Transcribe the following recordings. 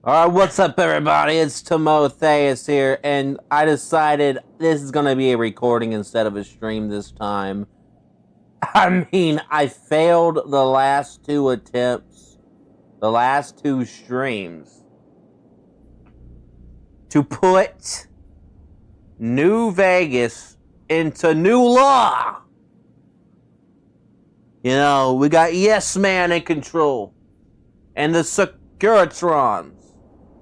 Alright, what's up everybody? It's Timotheus here, and I decided this is gonna be a recording instead of a stream this time. I failed the last two attempts, the last two streams, to put New Vegas into new law. You know, we got Yes Man in control, and the Securitrons.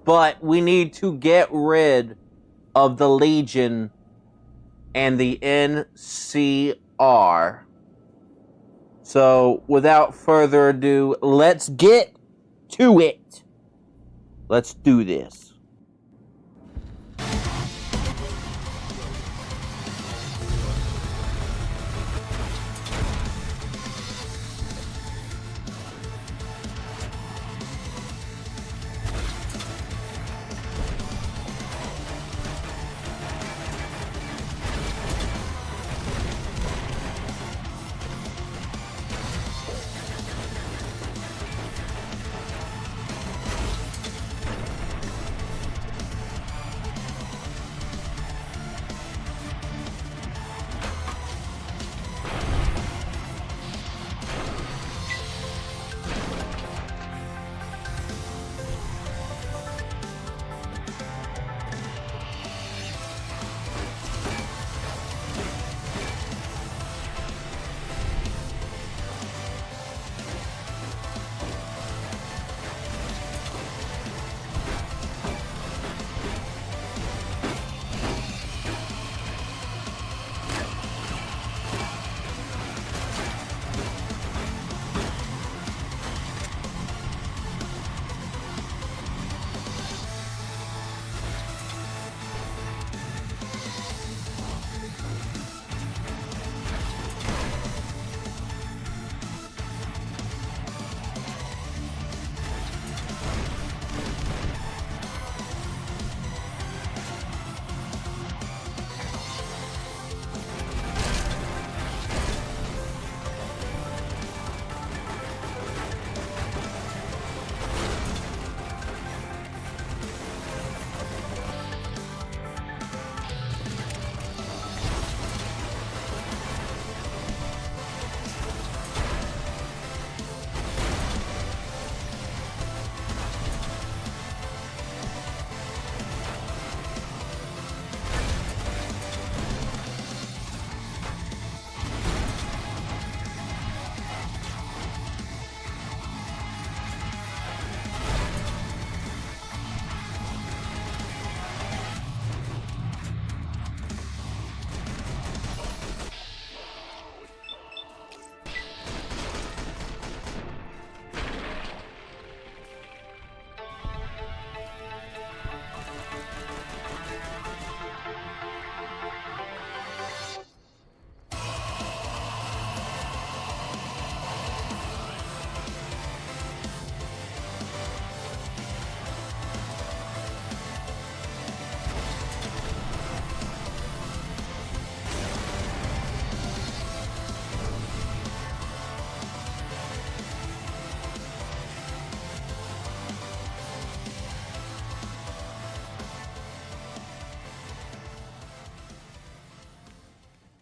But we need to get rid of the Legion and the NCR. So, without further ado, let's get to it. Let's do this.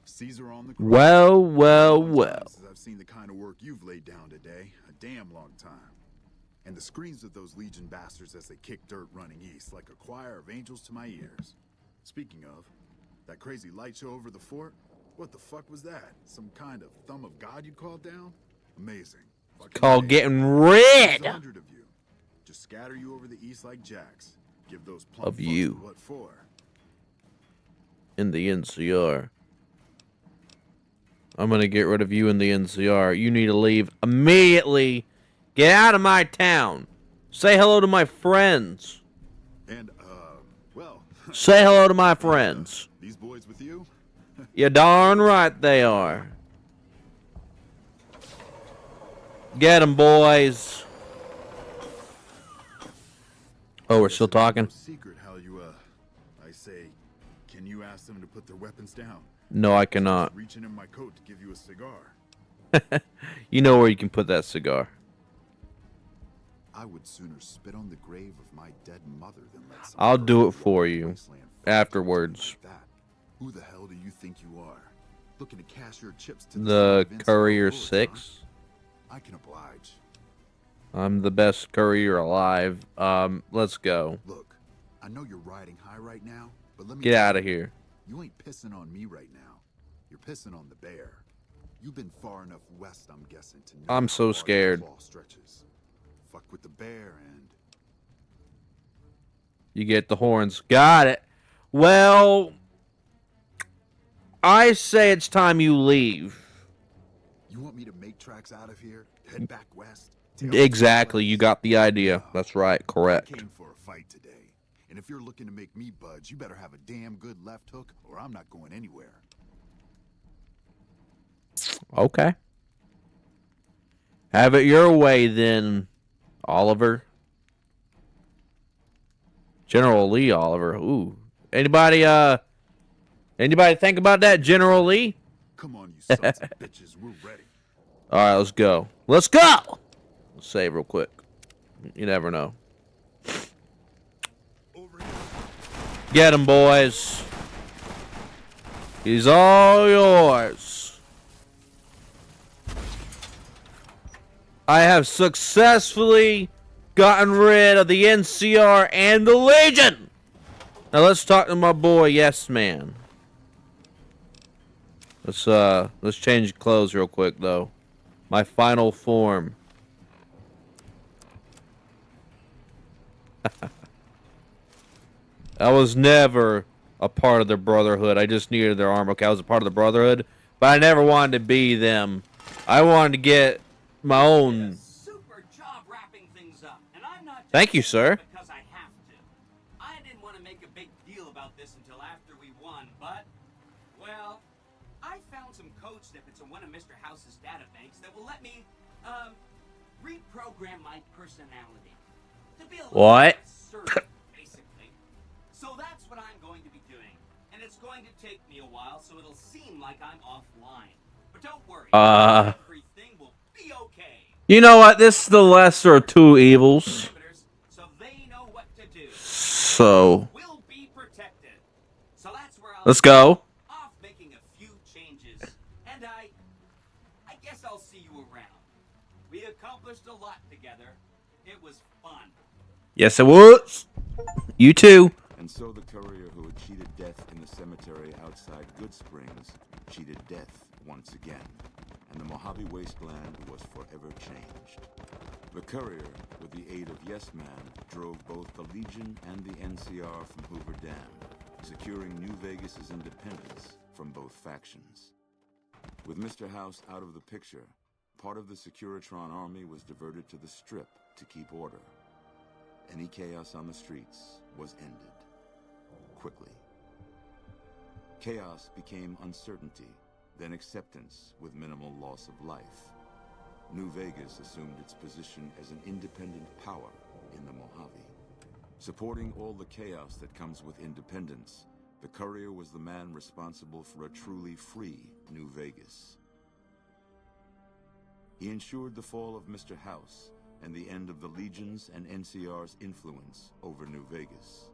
Caesar on the Well. I've seen the kind of work you've laid down today. A damn long time. And the screams of those Legion bastards as they kick dirt running east like a choir of angels to my ears. Speaking of, that crazy light show over the fort? What the fuck was that? Some kind of thumb of God you called down? Amazing. Called getting rid 100 of you. Just scatter you over the east like jacks. Give those plump of fucks you what for? in the NCR. I'm gonna get rid of you in the NCR. You need to leave immediately. Get out of my town. Say hello to my friends. And, well... Say hello to my friends. These boys with you? You're darn right they are. Get 'em, boys. Oh, we're still talking? Secret how you, I say, can you ask them to put their weapons down? No, I cannot. Reaching in my coat to give you a cigar. You know where you can put that cigar. I would sooner spit on the grave of my dead mother than let some I'll do it cursed for wild you wasteland fight afterwards. like that. Who the hell do you think you are? Looking to cash your chips to The the Courier Lords, 6. Huh? I can oblige. I'm the best courier alive. Let's go. Look, I know you're riding high right now, but let me Get tell out of you, here. you ain't pissing on me right now. You're pissing on the bear. You've been far enough west, I'm guessing, to know I'm how so far scared. the claw stretches. Fuck with the bear and You get the horns. Got it. Well, I say it's time you leave. you want me to make tracks out of here? Head back west? Tail between Exactly. You legs? got the idea. No. That's right. I Correct. came for a fight today. And if you're looking to make me budge, you better have a damn good left hook or I'm not going anywhere. Okay. Have it your way then, Oliver. General Lee Oliver. Ooh. Anybody think about that, General Lee? Come on, you sons of bitches, we're ready. Alright, let's go. Let's go! Let's save real quick. You never know. Over here. Get him, boys. He's all yours. I have successfully gotten rid of the NCR and the Legion. Now let's talk to my boy, Yes Man. Let's change clothes real quick though. My final form. I was never a part of the Brotherhood. I just needed their armor. Okay, I was a part of the Brotherhood, but I never wanted to be them. I wanted to get my own. Super job wrapping things up, and I'm not. Thank you, sir. Because I have to. I didn't want to make a big deal about this until after we won, but well, I found some code snippets in one of Mr. House's databanks that will let me reprogram my personality to be a little What? more assertive, basically. So that's what I'm going to be doing, and it's going to take me a while, so it'll seem like I'm offline. But don't worry, everything will be okay. You know what? This is the lesser of two evils. So they know what to do. So We'll be protected. So that's where I'll let's go. off making a few changes. And I guess I'll see you around. We accomplished a lot together. It was fun. Yes, it was. You too. And so the courier who had cheated death in the cemetery outside Good Springs cheated death once again, and the Mojave Wasteland was forever changed. The courier, with the aid of Yes Man, drove both the Legion and the NCR from Hoover Dam, securing New Vegas's independence from both factions. With Mr. House out of the picture, part of the Securitron army was diverted to the Strip to keep order. Any chaos on the streets was ended. Quickly. Chaos became uncertainty, then acceptance with minimal loss of life. New Vegas assumed its position as an independent power in the Mojave. Supporting all the chaos that comes with independence, the courier was the man responsible for a truly free New Vegas. He ensured the fall of Mr. House and the end of the Legion's and NCR's influence over New Vegas.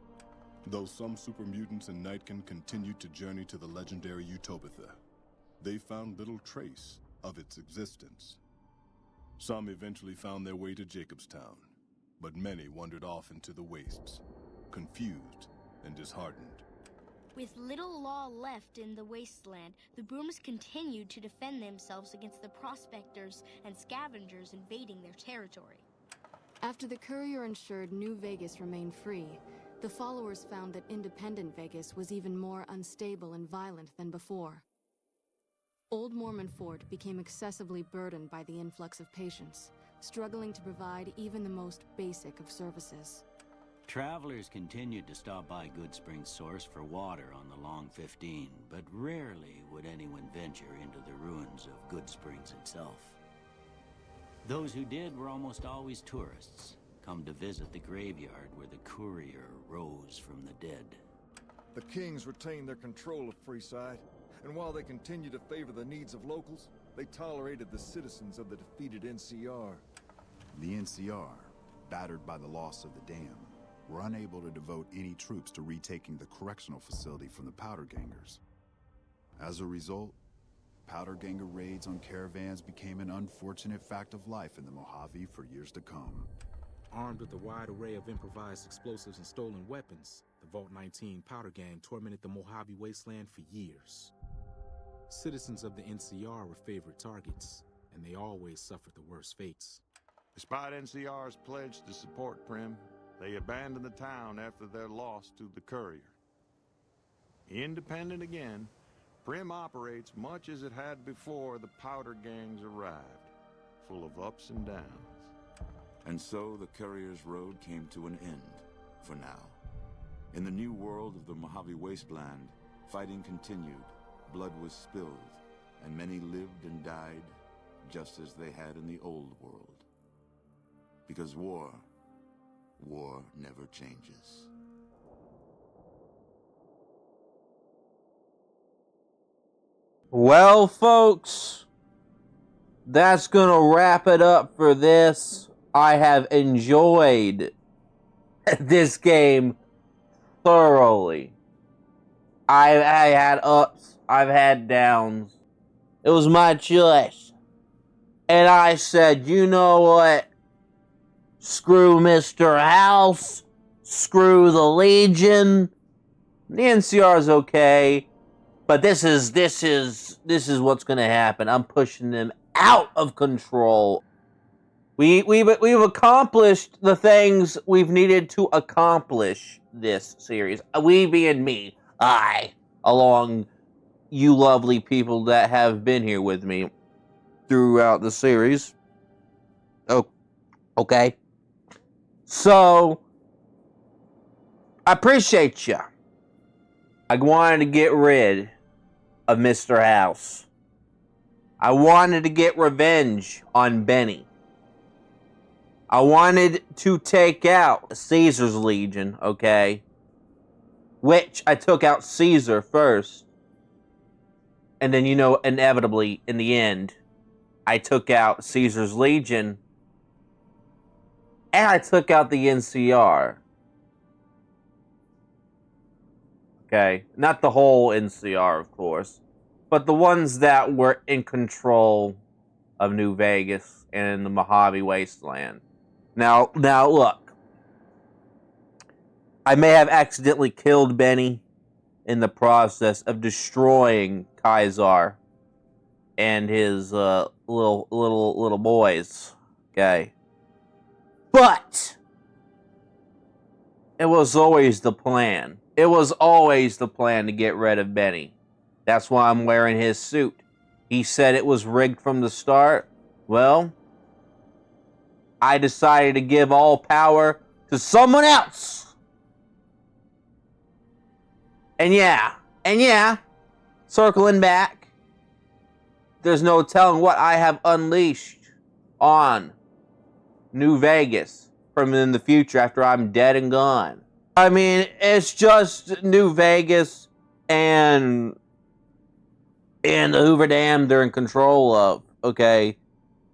Though some super mutants in Nightkin continued to journey to the legendary Utopia, they found little trace of its existence. Some eventually found their way to Jacobstown, but many wandered off into the wastes, confused and disheartened. With little law left in the wasteland, the Brooms continued to defend themselves against the prospectors and scavengers invading their territory. After the courier ensured New Vegas remained free, the followers found that independent Vegas was even more unstable and violent than before. Old Mormon Fort became excessively burdened by the influx of patients, struggling to provide even the most basic of services. Travelers continued to stop by Good Springs Source for water on the Long 15, but rarely would anyone venture into the ruins of Good Springs itself. Those who did were almost always tourists, come to visit the graveyard where the courier rose from the dead. The Kings retained their control of Freeside, and while they continued to favor the needs of locals, they tolerated the citizens of the defeated NCR. The NCR, battered by the loss of the dam, were unable to devote any troops to retaking the correctional facility from the Powdergangers. As a result, Powderganger raids on caravans became an unfortunate fact of life in the Mojave for years to come. Armed with a wide array of improvised explosives and stolen weapons, the Vault 19 Powder Gang tormented the Mojave wasteland for years. Citizens of the NCR were favorite targets, and they always suffered the worst fates. Despite NCR's pledge to support Prim, they abandoned the town after their loss to the Courier. Independent again, Prim operates much as it had before the Powder Gangs arrived, full of ups and downs. And so the Courier's road came to an end, for now. In the new world of the Mojave Wasteland, fighting continued, blood was spilled, and many lived and died just as they had in the old world. Because war never changes. Well, folks, that's gonna wrap it up for this. I have enjoyed this game thoroughly. I had ups, I've had downs. It was my choice. And I said, you know what? Screw Mr. House. Screw the Legion. The NCR is okay. But this is what's gonna happen. I'm pushing them out of control. We've accomplished the things we've needed to accomplish this series. We being me, I, along you lovely people that have been here with me throughout the series. Oh, okay. So I appreciate you. I wanted to get rid of Mr. House. I wanted to get revenge on Benny. I wanted to take out Caesar's Legion, okay? Which I took out Caesar first. And then, inevitably, in the end, I took out Caesar's Legion. And I took out the NCR. Okay? Not the whole NCR, of course. But the ones that were in control of New Vegas and the Mojave Wasteland. Now, look. I may have accidentally killed Benny in the process of destroying Kaisar and his little boys. Okay. But it was always the plan. It was always the plan to get rid of Benny. That's why I'm wearing his suit. He said it was rigged from the start. Well, I decided to give all power to someone else. And yeah, circling back, there's no telling what I have unleashed on New Vegas from in the future after I'm dead and gone. I mean, it's just New Vegas and the Hoover Dam they're in control of, okay?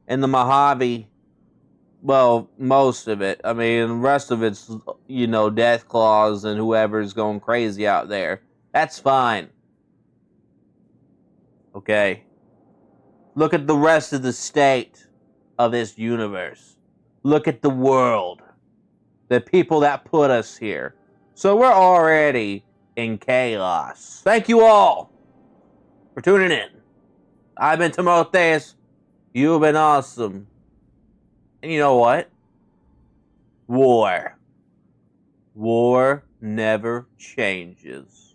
And the Mojave, well, most of it. I mean, the rest of it's, Death Claws and whoever's going crazy out there. That's fine. Okay? Look at the rest of the state of this universe. Look at the world. The people that put us here. So we're already in chaos. Thank you all for tuning in. I've been Timotheus. You've been awesome. And you know what? War never changes.